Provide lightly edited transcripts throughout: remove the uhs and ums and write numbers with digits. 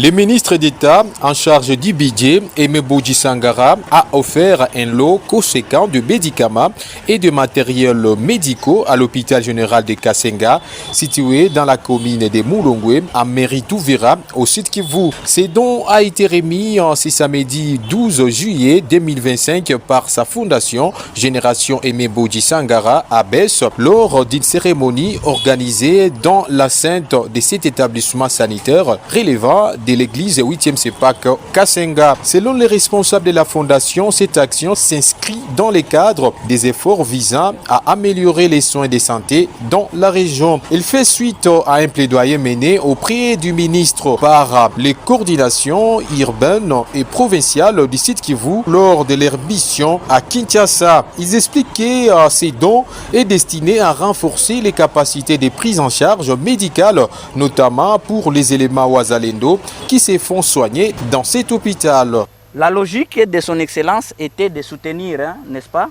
Le ministre d'État en charge du budget, Aimé Boji Sangara, a offert un lot conséquent de médicaments et de matériels médicaux à l'hôpital général de Kasenga, situé dans la commune de Moulongwe, en mairie d'Ouvira, au sud Kivu. Ce don a été remis ce samedi 12 juillet 2025 par sa fondation Génération Aimé Boji Sangara à Bess, lors d'une cérémonie organisée dans l'enceinte de cet établissement sanitaire relevant de l'église 8e CEPAC Kasenga. Selon les responsables de la fondation, cette action s'inscrit dans le cadre des efforts visant à améliorer les soins de santé dans la région. Il fait suite à un plaidoyer mené auprès du ministre par les coordinations urbaines et provinciales du site Kivu lors de leur mission à Kinshasa. Ils expliquent que ces dons est destiné à renforcer les capacités de prise en charge médicale, notamment pour les éléments Ouazalendo qui se font soigner dans cet hôpital. La logique de son excellence était de soutenir, n'est-ce pas,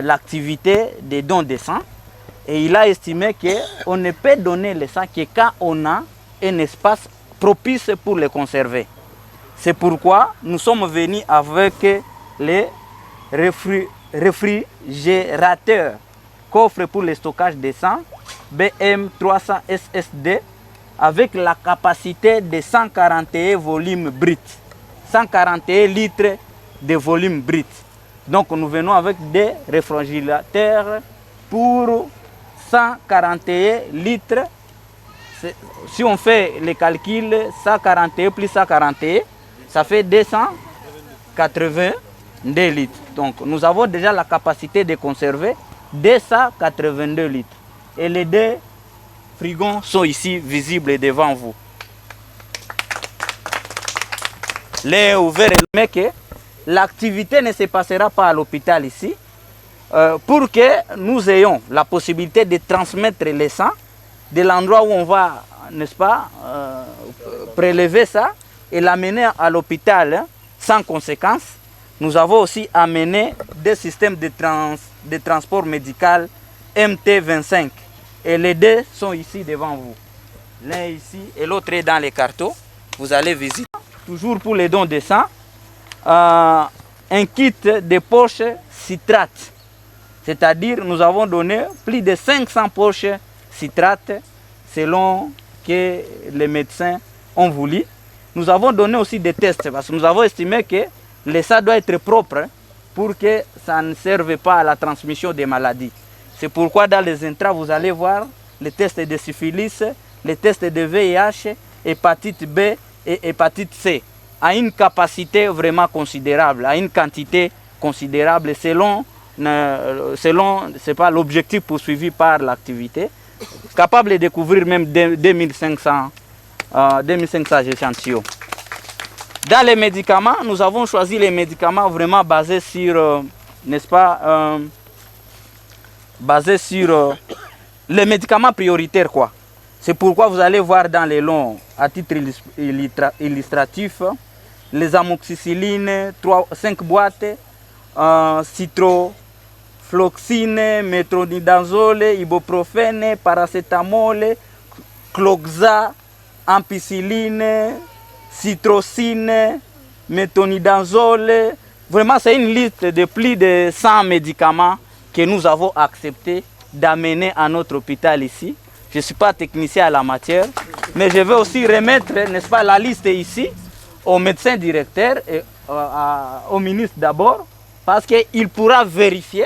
l'activité des dons de sang. Et il a estimé qu'on ne peut donner le sang que quand on a un espace propice pour le conserver. C'est pourquoi nous sommes venus avec les réfrigérateurs, coffre pour le stockage de sang, BM300 SSD, avec la capacité de 141 volumes bruts, 141 litres de volume brut. Donc nous venons avec des réfrigérateurs pour 141 litres. Si on fait les calculs, 141 plus 141, ça fait 282 litres. Donc nous avons déjà la capacité de conserver 282 litres. Et les deux frigons sont ici visibles devant vous. Les ouverts et que l'activité ne se passera pas à l'hôpital ici pour que nous ayons la possibilité de transmettre le sang de l'endroit où on va, n'est-ce pas, prélever ça et l'amener à l'hôpital sans conséquence. Nous avons aussi amené des systèmes de transport médical MT25. Et les deux sont ici devant vous. L'un ici et l'autre est dans les cartons. Vous allez visiter. Toujours pour les dons de sang, un kit de poches citrate. C'est-à-dire nous avons donné plus de 500 poches citrate selon que les médecins ont voulu. Nous avons donné aussi des tests parce que nous avons estimé que le sang doit être propre pour que ça ne serve pas à la transmission des maladies. C'est pourquoi dans les intras, vous allez voir les tests de syphilis, les tests de VIH, hépatite B et hépatite C, à une capacité vraiment considérable, à une quantité considérable selon c'est pas l'objectif poursuivi par l'activité, capable de couvrir même 2500 échantillons. Dans les médicaments, nous avons choisi les médicaments vraiment basés sur, n'est-ce pas, basés sur les médicaments prioritaires, quoi. C'est pourquoi vous allez voir dans les longs, à titre illustratif, les amoxicillines, 5 boîtes, citrofloxine, métronidazole, ibuprofène, paracétamol, cloxa, ampicilline, citrocine, métronidazole. Vraiment, c'est une liste de plus de 100 médicaments que nous avons accepté d'amener à notre hôpital ici. Je ne suis pas technicien à la matière, mais je vais aussi remettre, n'est-ce pas, la liste ici au médecin directeur et au ministre d'abord, parce qu'il pourra vérifier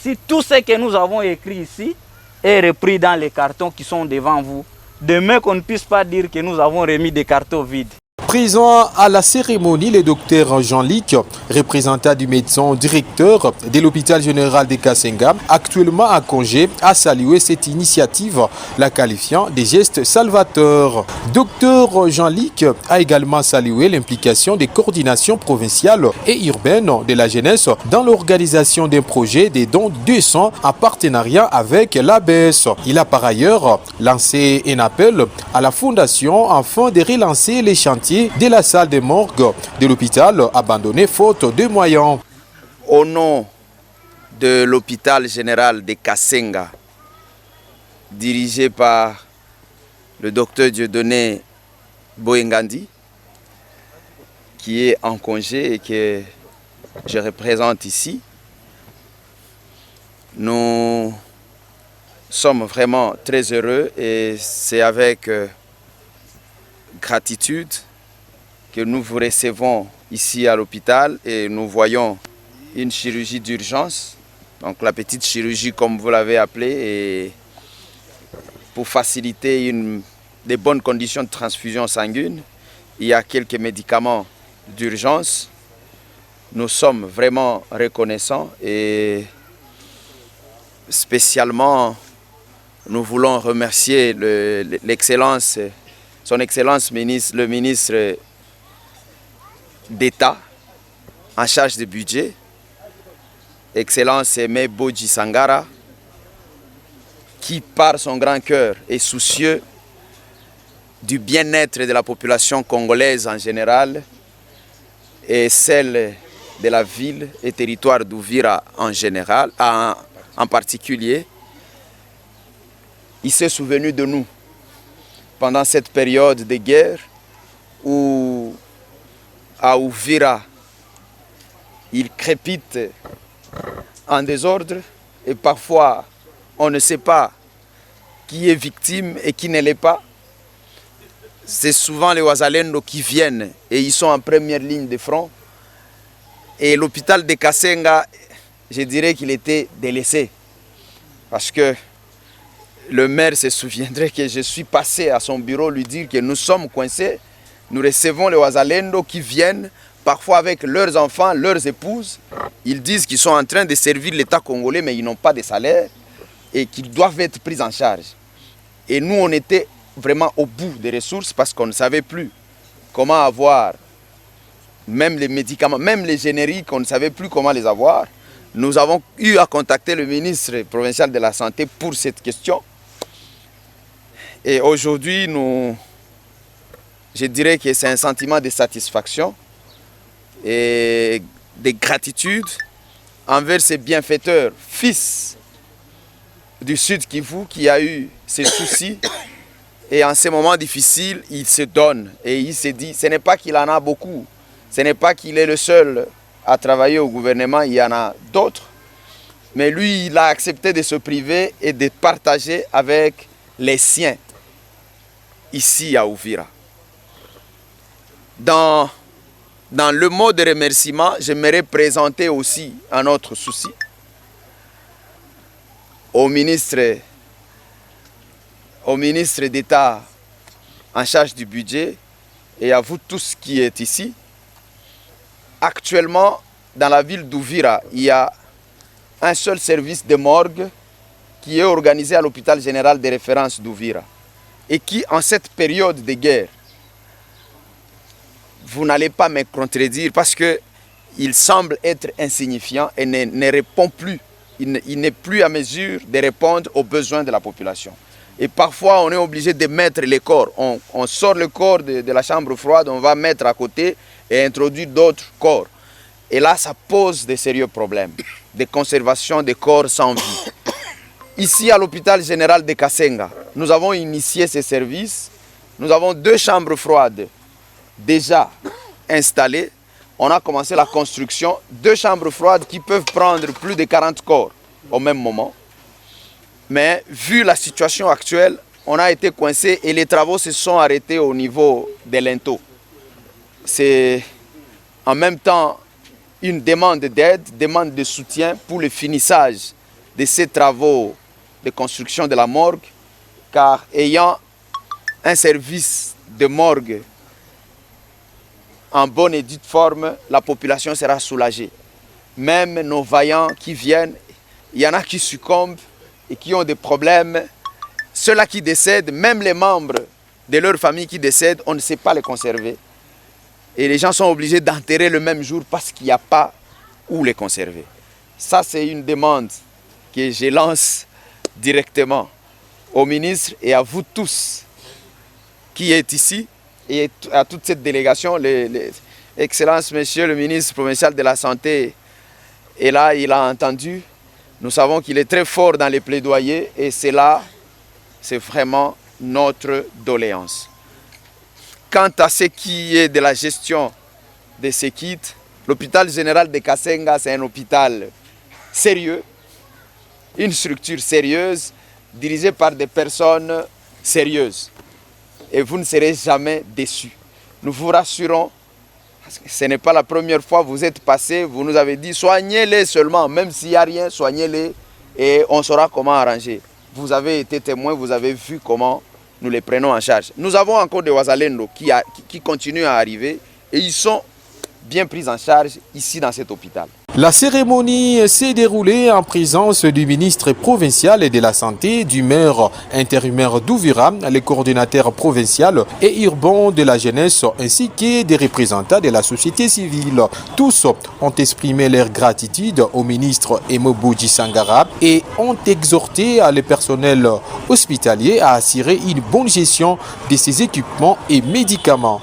si tout ce que nous avons écrit ici est repris dans les cartons qui sont devant vous. Demain qu'on ne puisse pas dire que nous avons remis des cartons vides. Présent à la cérémonie, le docteur Jean-Luc, représentant du médecin directeur de l'hôpital général de Kasenga, actuellement à congé, a salué cette initiative, la qualifiant de geste salvateur. Docteur Jean-Luc a également salué l'implication des coordinations provinciales et urbaines de la jeunesse dans l'organisation d'un projet de dons de sang en partenariat avec l'ABS. Il a par ailleurs lancé un appel à la fondation afin de relancer les chantiers de la salle de morgue de l'hôpital abandonné faute de moyens. Au nom de l'hôpital général de Kasenga, dirigé par le docteur Dieudonné Boyengandi, qui est en congé et que je représente ici. Nous sommes vraiment très heureux et c'est avec gratitude que nous vous recevons ici à l'hôpital et nous voyons une chirurgie d'urgence, donc la petite chirurgie comme vous l'avez appelée, et pour faciliter des bonnes conditions de transfusion sanguine. Il y a quelques médicaments d'urgence. Nous sommes vraiment reconnaissants et spécialement nous voulons remercier l'excellence, son excellence le ministre d'État en charge du budget, excellence Aimé Bodji Sangara, qui par son grand cœur est soucieux du bien-être de la population congolaise en général et celle de la ville et territoire d'Uvira en général, en particulier. Il s'est souvenu de nous pendant cette période de guerre où à Uvira il crépite en désordre et parfois on ne sait pas qui est victime et qui ne l'est pas. C'est souvent les Wazalendo qui viennent et ils sont en première ligne de front. Et l'hôpital de Kasenga, je dirais qu'il était délaissé. Parce que le maire se souviendrait que je suis passé à son bureau lui dire que nous sommes coincés. Nous recevons les Wazalendo qui viennent, parfois avec leurs enfants, leurs épouses. Ils disent qu'ils sont en train de servir l'État congolais, mais ils n'ont pas de salaire et qu'ils doivent être pris en charge. Et nous, on était vraiment au bout des ressources parce qu'on ne savait plus comment avoir même les médicaments, même les génériques, on ne savait plus comment les avoir. Nous avons eu à contacter le ministre provincial de la Santé pour cette question. Et aujourd'hui, je dirais que c'est un sentiment de satisfaction et de gratitude envers ces bienfaiteurs, fils du Sud Kivu, qui a eu ces soucis. Et en ces moments difficiles, il se donne et il se dit, ce n'est pas qu'il en a beaucoup, ce n'est pas qu'il est le seul à travailler au gouvernement, il y en a d'autres. Mais lui, il a accepté de se priver et de partager avec les siens ici à Uvira. Dans le mot de remerciement, j'aimerais présenter aussi un autre souci au ministre d'État en charge du budget et à vous tous qui êtes ici. Actuellement, dans la ville d'Uvira, il y a un seul service de morgue qui est organisé à l'hôpital général de référence d'Uvira et qui, en cette période de guerre, vous n'allez pas me contredire parce qu'il semble être insignifiant et ne répond plus. Il n'est plus à mesure de répondre aux besoins de la population. Et parfois, on est obligé de mettre les corps. On sort le corps de la chambre froide, on va mettre à côté et introduire d'autres corps. Et là, ça pose de sérieux problèmes de conservation des corps sans vie. Ici, à l'hôpital général de Kasenga, nous avons initié ces services. Nous avons 2 chambres froides déjà installées. On a commencé la construction. 2 chambres froides qui peuvent prendre plus de 40 corps au même moment. Mais vu la situation actuelle, on a été coincé et les travaux se sont arrêtés au niveau de l'Into. C'est en même temps une demande d'aide, demande de soutien pour le finissage de ces travaux de construction de la morgue, car ayant un service de morgue en bonne et due forme, la population sera soulagée. Même nos vaillants qui viennent, il y en a qui succombent et qui ont des problèmes. Ceux-là qui décèdent, même les membres de leur famille qui décèdent, on ne sait pas les conserver. Et les gens sont obligés d'enterrer le même jour parce qu'il n'y a pas où les conserver. Ça, c'est une demande que je lance directement au ministre et à vous tous qui êtes ici et à toute cette délégation. Excellence, monsieur le ministre provincial de la Santé est là, il a entendu. Nous savons qu'il est très fort dans les plaidoyers et c'est là, c'est vraiment notre doléance. Quant à ce qui est de la gestion de ce kit. L'hôpital général de Kasenga, c'est un hôpital sérieux, une structure sérieuse, dirigée par des personnes sérieuses. Et vous ne serez jamais déçus. Nous vous rassurons, parce que ce n'est pas la première fois que vous êtes passé, vous nous avez dit soignez-les seulement, même s'il n'y a rien, soignez-les et on saura comment arranger. Vous avez été témoin, vous avez vu comment nous les prenons en charge. Nous avons encore des Wazalendo qui continuent à arriver et ils sont bien pris en charge ici dans cet hôpital. La cérémonie s'est déroulée en présence du ministre provincial de la Santé, du maire intérimaire d'Ouvira, les coordinateurs provinciaux et urbains de la jeunesse, ainsi que des représentants de la société civile. Tous ont exprimé leur gratitude au ministre Emo-Boji Sangara et ont exhorté le personnel hospitalier à assurer une bonne gestion de ses équipements et médicaments.